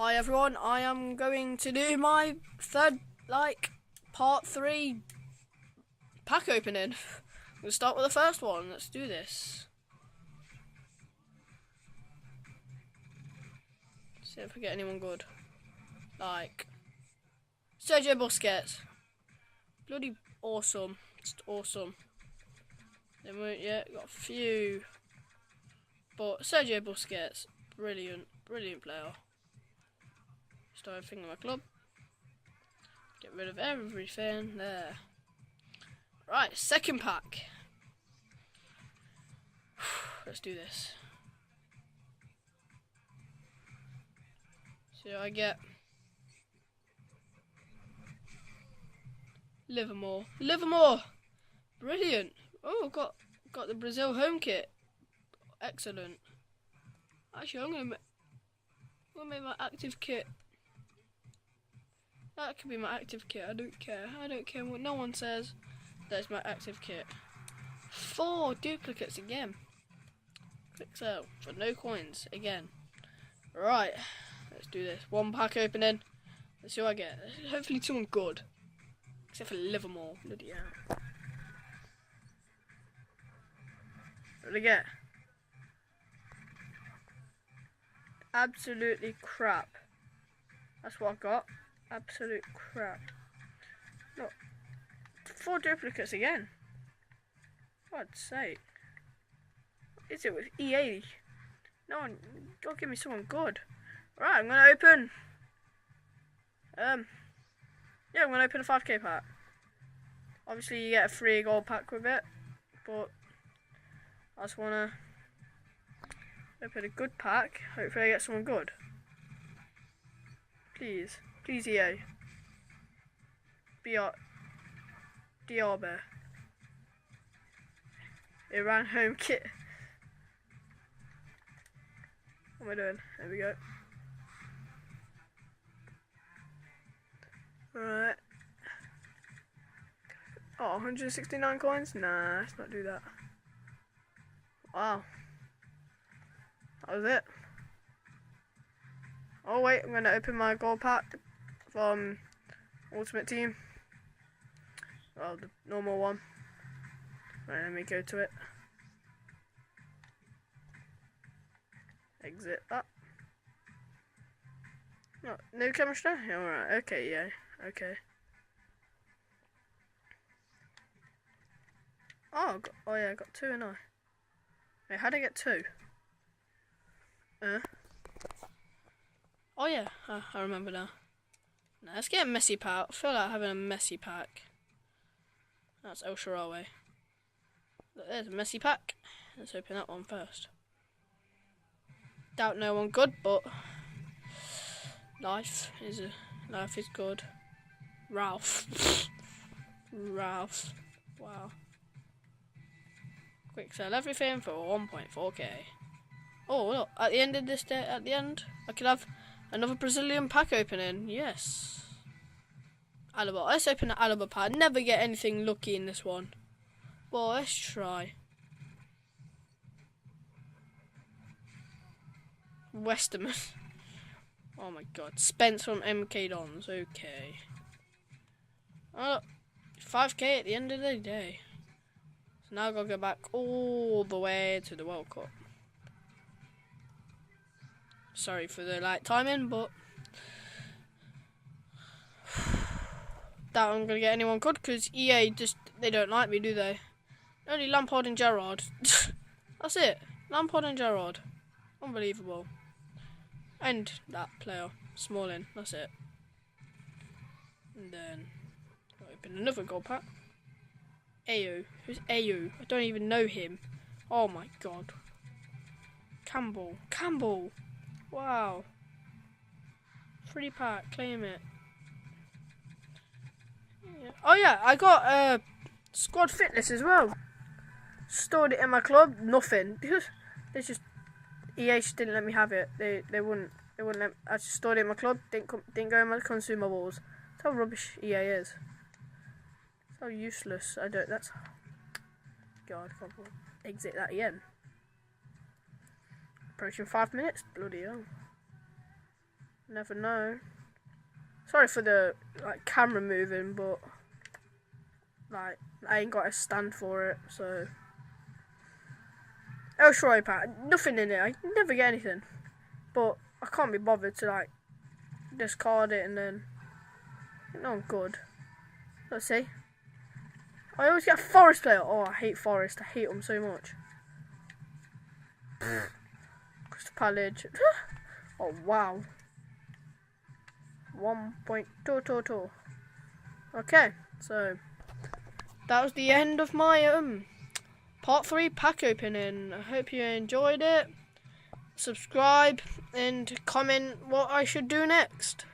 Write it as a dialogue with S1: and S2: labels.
S1: Hi everyone, I am going to do my third, part 3 pack opening. We'll start with the first one, let's do this. See if I get anyone good. Sergio Busquets. Bloody awesome, just awesome. Then got a few. But Sergio Busquets, brilliant player. Start everything in my club. Get rid of everything there. Right, second pack. Let's do this. So I get Livermore. Brilliant. Oh, got the Brazil home kit. Excellent. Actually, I'm gonna make my active kit. That could be my active kit. I don't care what no one says. That's my active kit. 4 duplicates again. Click sell for no coins again. Right, let's do this. One pack opening. Let's see what I get. Hopefully someone good. Except for Livermore. Bloody hell. What did I get? Absolutely crap. That's what I got. Absolute crap. Look. 4 duplicates again. God's sake. What is it with EA? No one, don't give me someone good. Right, I'm gonna open. I'm gonna open a 5k pack. Obviously, you get a free gold pack with it, but I just wanna open a good pack. Hopefully, I get someone good. Please, EA. Diarbe. Iran home kit. What am I doing? There we go. Alright. Oh, 169 coins? Nah, let's not do that. Wow. That was it. Oh wait, I'm gonna open my gold pack from Ultimate Team. Well, the normal one. Right, let me go to it. Exit that. No chemistry? Alright, okay, yeah, okay. Oh yeah, I got 2 and I. Wait, how did I get 2? Oh yeah, I remember now. Now let's get a messy pack. I feel like having a messy pack. That's El Shaarawy. There's a messy pack. Let's open that one first. Doubt no one good, but life is good. Ralph. Wow. Quick sell everything for 1.4k. Oh look, at the end of this day, I could have another Brazilian pack opening. Yes. Alaba. Let's open the Alaba pack. Never get anything lucky in this one. Well, let's try. Westerman. Oh my god. Spence from MK Dons. Okay. Oh, look. 5k at the end of the day. So now I've got to go back all the way to the World Cup. Sorry for the timing, but doubt I'm gonna get anyone good because EA they don't like me, do they? Only Lampard and Gerrard. That's it. Lampard and Gerrard. Unbelievable. And that player, Smalling. That's it. And then I'll open another gold pack. Ayo. Who's Ayo? I don't even know him. Oh my god. Campbell. Wow. Free pack. Claim it. Yeah. Oh yeah, I got squad fitness as well. Stored it in my club. Nothing. It's just EA just didn't let me have it. They wouldn't let me. I just stored it in my club. Didn't go in my consumables. That's how rubbish EA is. That's how useless. That's. God, I can't exit that again. Approaching 5 minutes. Bloody hell. Never know. Sorry for the like camera moving, but like I ain't got a stand for it, so. El Shaddai pack, nothing in it. I never get anything, but I can't be bothered to like discard it and then. No, I'm good. Let's see. I always get a Forest player. Oh, I hate Forest. I hate them so much. Crystal Palace. Oh wow. 1.222. Okay, so that was the end of my part 3 pack opening. I hope you enjoyed it. Subscribe and comment what I should do next.